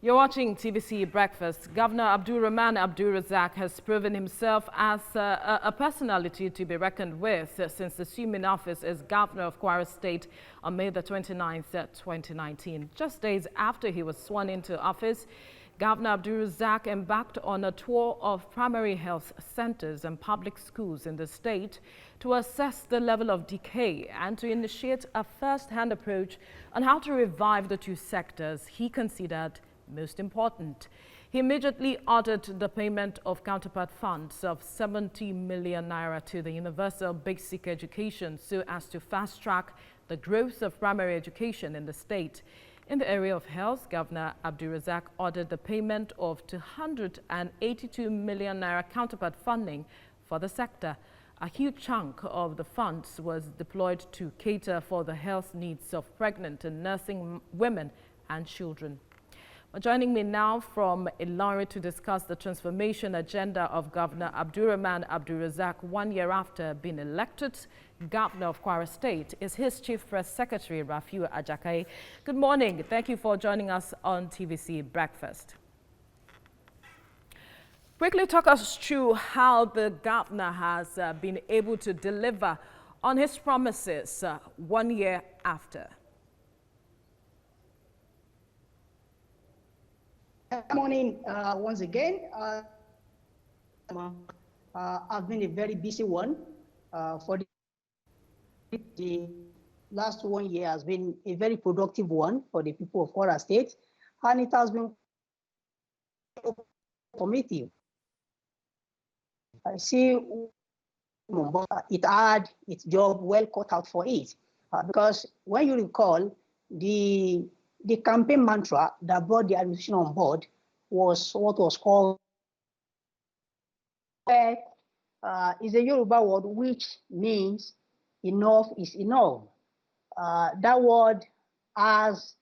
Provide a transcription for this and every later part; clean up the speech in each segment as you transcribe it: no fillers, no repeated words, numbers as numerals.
You're watching TVC Breakfast. Governor AbdulRahman Abdulrasaq has proven himself as a personality to be reckoned with since assuming office as Governor of Kwara State on May the 29th, 2019. Just days after he was sworn into office, Governor Abdulrasaq embarked on a tour of primary health centers and public schools in the state to assess the level of decay and to initiate a first-hand approach on how to revive the two sectors he considered most important. He immediately ordered the payment of counterpart funds of 70 million naira to the universal basic education so as to fast-track the growth of primary education in the state. In the area of health, Governor Abdulrasaq ordered the payment of 282 million naira counterpart funding for the sector. A huge chunk of the funds was deployed to cater for the health needs of pregnant and nursing women and children. Joining me now from Ilorin to discuss the transformation agenda of Governor AbdulRahman Abdulrasaq 1 year after being elected Governor of Kwara State is his Chief Press Secretary, Rafiu Ajakai. Good morning. Thank you for joining us on TVC Breakfast. Quickly talk us through how the governor has been able to deliver on his promises 1 year after. Good morning once again. I've been a very busy one. For the last 1 year has been a very productive one for the people of Kwara State, and it has been informative. I see it had its job well cut out for it, because when you recall, the campaign mantra that brought the administration on board was what was called is a Yoruba word which means enough is enough. That word has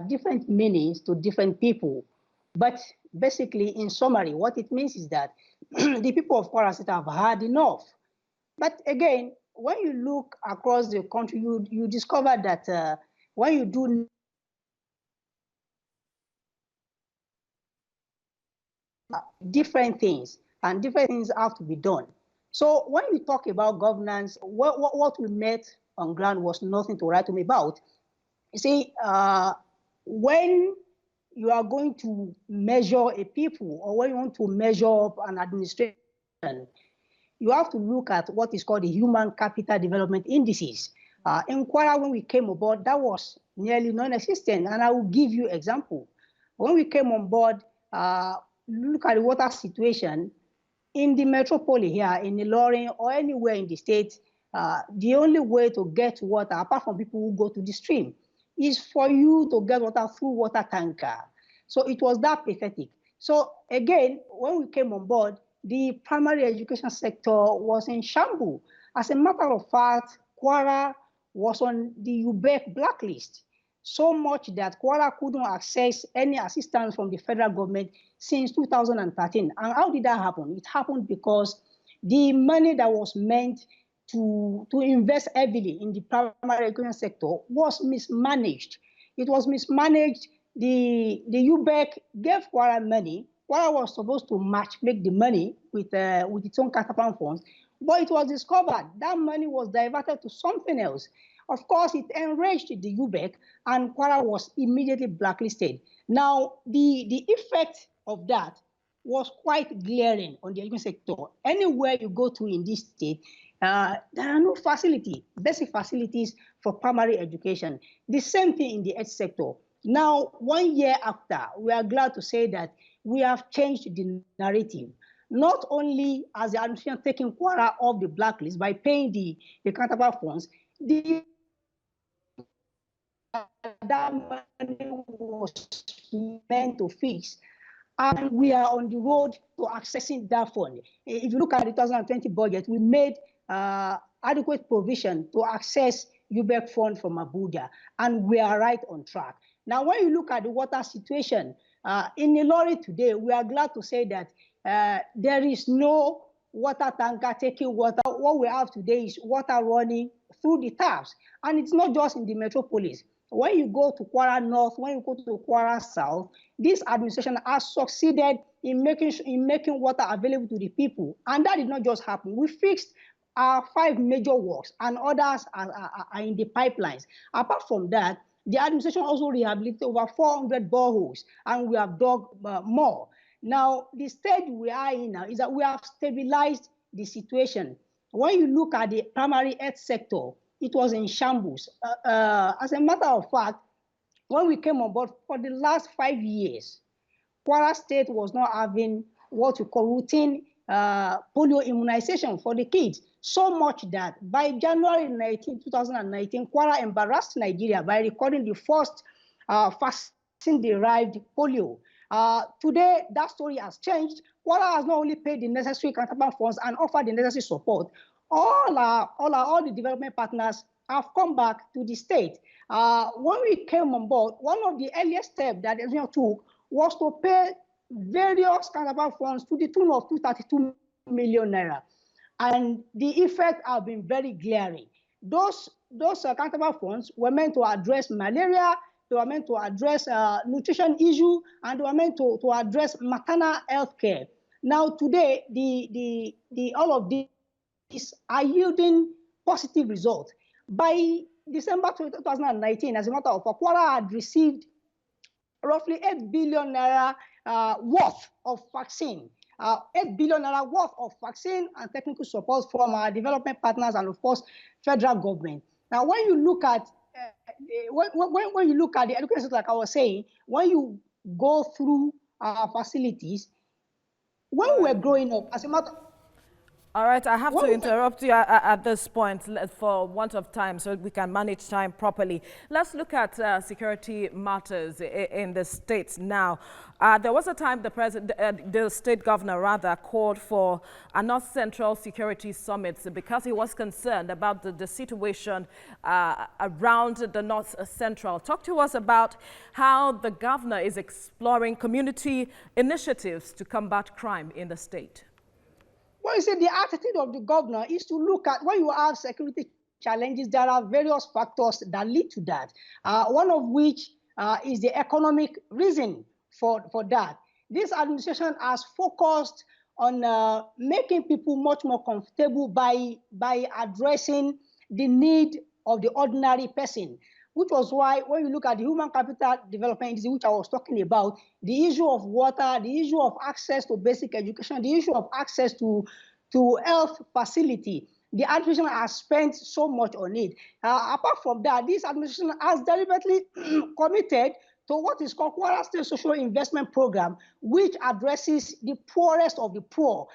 different meanings to different people, but basically, in summary, what it means is that the people of Kwara State have had enough. But again, when you look across the country, you discover that when you do different things, and different things have to be done. So when we talk about governance, what we met on ground was nothing to write home about. You see, when you are going to measure a people, or when you want to measure up an administration, you have to look at what is called the human capital development indices. In Kwara, when we came aboard, that was nearly non-existent, and I will give you an example. When we came on board, look at the water situation in the metropole here, in Ilorin, or anywhere in the state. The only way to get water, apart from people who go to the stream, is for you to get water through water tanker. So it was that pathetic. So again, when we came on board, the primary education sector was in shambles. As a matter of fact, Kwara was on the UBEC blacklist, so much that Kwara couldn't access any assistance from the federal government since 2013. And how did that happen? It happened because the money that was meant to invest heavily in the primary education sector was mismanaged. It was mismanaged. The UBEC gave Kwara money. Kwara was supposed to make the money with its own counterpart funds, but it was discovered that money was diverted to something else. Of course, it enraged the UBEC, and Kwara was immediately blacklisted. Now, the effect of that was quite glaring on the education sector. Anywhere you go to in this state, there are no basic facilities for primary education. The same thing in the health sector. Now, 1 year after, we are glad to say that we have changed the narrative. Not only has the administration taken Kwara off the blacklist by paying the counterpart funds, that money was meant to fix, and we are on the road to accessing that fund. If you look at the 2020 budget, we made adequate provision to access UBEC fund from Abuja, and we are right on track. Now, when you look at the water situation in Ilorin today, we are glad to say that there is no water tanker taking water. What we have today is water running through the taps. And it's not just in the metropolis. When you go to Kwara North, when you go to Kwara South, this administration has succeeded in making water available to the people. And that did not just happen. We fixed 5 major works, and others are in the pipelines. Apart from that, the administration also rehabilitated over 400 boreholes, and we have dug more. Now, the stage we are in now is that we have stabilized the situation. When you look at the primary health sector, it was in shambles. As a matter of fact, when we came on board for the last 5 years, Kwara State was not having what we call routine polio immunization for the kids. So much that by January 19, 2019, Kwara embarrassed Nigeria by recording the first vaccine-derived polio. Today, that story has changed. Kwara has not only paid the necessary counterpart funds and offered the necessary support. All the development partners have come back to the state. When we came on board, one of the earliest steps that the government took was to pay various counterpart funds to the tune of 232 million naira. And the effects have been very glaring. Those counterpart funds were meant to address malaria, they were meant to address nutrition issue, and they were meant to address maternal health care. Now today, all of these are yielding positive results. By December 2019, as a matter of fact, Kwara had received roughly 8 billion naira worth of vaccine. 8 billion naira worth of vaccine and technical support from our development partners and, of course, federal government. Now, when you look at when you look at the education sector, like I was saying, when you go through our facilities, when we were growing up, as a matter. All right, I have to interrupt you at this point for want of time so we can manage time properly. Let's look at security matters in the states now. There was a time the state governor rather called for a North Central Security Summit because he was concerned about the situation around the North Central. Talk to us about how the governor is exploring community initiatives to combat crime in the state. Well, you see, the attitude of the governor is to look at when you have security challenges, there are various factors that lead to that. One of which is the economic reason for that. This administration has focused on making people much more comfortable by addressing the need of the ordinary person, which was why when you look at the human capital development, which I was talking about, the issue of water, the issue of access to basic education, the issue of access to health facility, the administration has spent so much on it. Apart from that, this administration has deliberately committed to what is called Kwara State Social Investment Program, which addresses the poorest of the poor.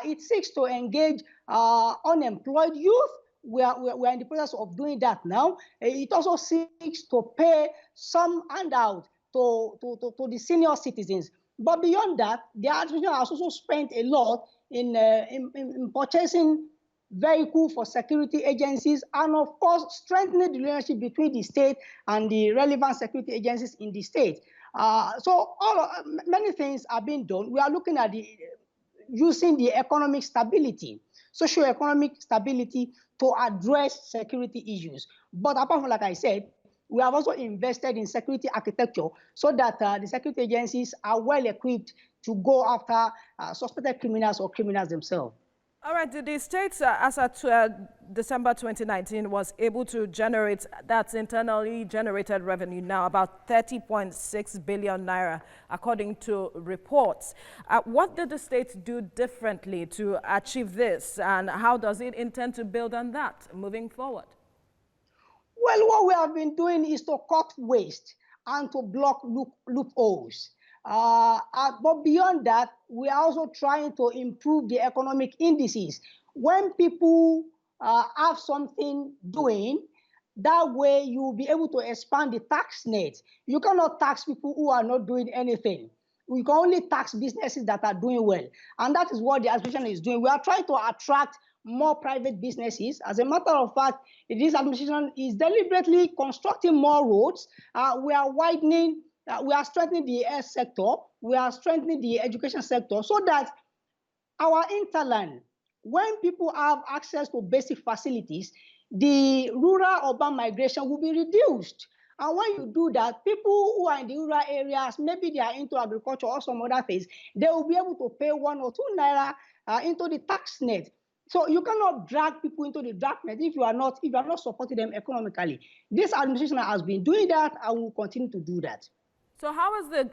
It seeks to engage unemployed youth. We are in the process of doing that now. It also seeks to pay some handout to the senior citizens. But beyond that, the administration has also spent a lot in purchasing vehicles for security agencies and, of course, strengthening the relationship between the state and the relevant security agencies in the state. So many things are being done. We are looking at using the economic stability, socio-economic stability to address security issues. But apart from, like I said, we have also invested in security architecture so that the security agencies are well equipped to go after suspected criminals or criminals themselves. All right, the state, as at December 2019, was able to generate, that's internally generated revenue now, about 30.6 billion naira, according to reports. What did the state do differently to achieve this, and how does it intend to build on that moving forward? Well, what we have been doing is to cut waste and to block loopholes. But beyond that, we are also trying to improve the economic indices. When people have something doing, that way you will be able to expand the tax net. You cannot tax people who are not doing anything. We can only tax businesses that are doing well. And that is what the administration is doing. We are trying to attract more private businesses. As a matter of fact, this administration is deliberately constructing more roads. We are widening. We are strengthening the health sector. We are strengthening the education sector so that our hinterland when people have access to basic facilities, the rural-urban migration will be reduced. And when you do that, people who are in the rural areas, maybe they are into agriculture or some other things, they will be able to pay 1 or 2 naira into the tax net. So you cannot drag people into the darkness if you are not supporting them economically. This administration has been doing that and will continue to do that. So how is the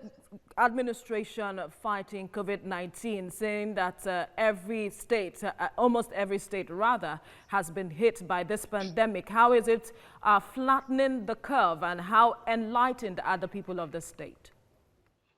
administration fighting COVID-19, saying that every state, almost every state rather, has been hit by this pandemic? How is it flattening the curve, and how enlightened are the people of the state?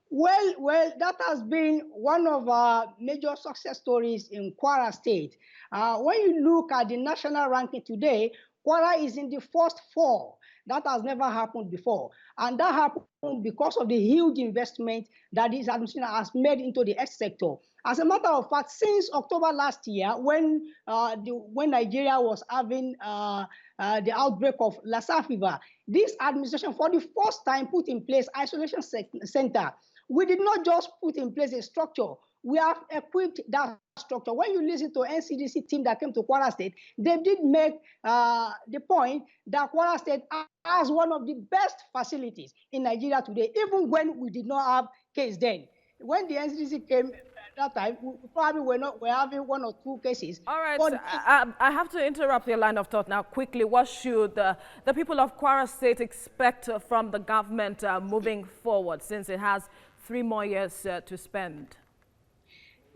Well, that has been one of our major success stories in Kwara State. When you look at the national ranking today, Kwara is in the first 4. That has never happened before. And that happened because of the huge investment that this administration has made into the health sector. As a matter of fact, since October last year, when Nigeria was having the outbreak of Lassa fever, this administration, for the first time, put in place isolation center. We did not just put in place a structure. We have equipped that structure. When you listen to NCDC team that came to Kwara State, they did make the point that Kwara State has one of the best facilities in Nigeria today, even when we did not have case then. When the NCDC came that time, we probably were having 1 or 2 cases. All right, so I have to interrupt your line of thought now quickly. What should the people of Kwara State expect from the government moving forward, since it has 3 more years to spend?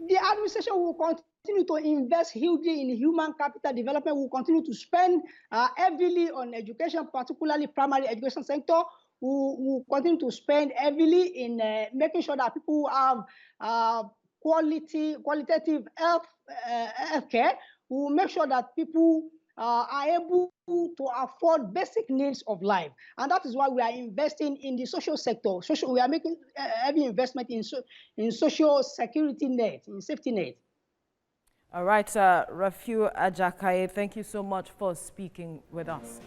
The administration will continue to invest hugely in human capital development. Will continue to spend heavily on education, particularly primary education sector. Will continue to spend heavily in making sure that people have qualitative health care. We will make sure that people are able to afford basic needs of life. And that is why we are investing in the social sector. We are making heavy investment in social security net, in safety net. All right, Rafiu Ajakaye, thank you so much for speaking with us.